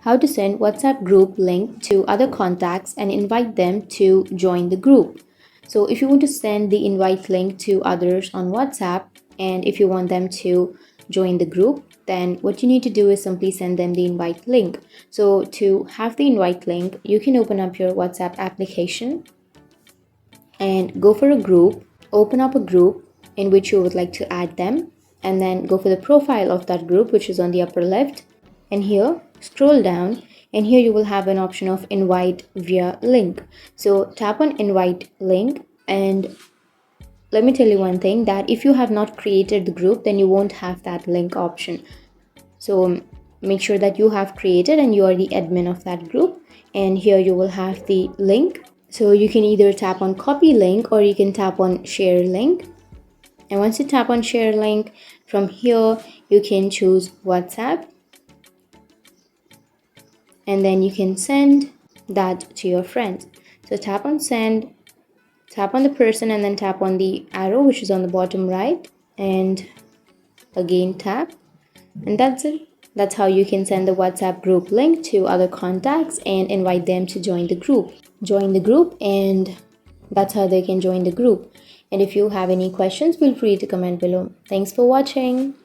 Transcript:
how to send WhatsApp group link to other contacts and invite them to join the group. So if you want to send the invite link to others on WhatsApp and if you want them to join the group, then what you need to do is simply send them the invite link. So to have the invite link, you can open up your WhatsApp application and go for a group, open up a group in which you would like to add them, and then go for the profile of that group, which is on the upper left. And here scroll down, and here you will have an option of invite via link. So tap on invite link, and let me tell you one thing, that if you have not created the group, then you won't have that link option. So make sure that you have created and you are the admin of that group, and here you will have the link. So you can either tap on copy link or you can tap on share link. And once you tap on share link, from here you can choose WhatsApp, and then you can send that to your friends. So tap on send, tap on the person, and then tap on the arrow which is on the bottom right, and again tap, and that's it. That's how you can send the WhatsApp group link to other contacts and invite them to join the group. And that's how they can join the group. And if you have any questions, feel free to comment below. Thanks for watching.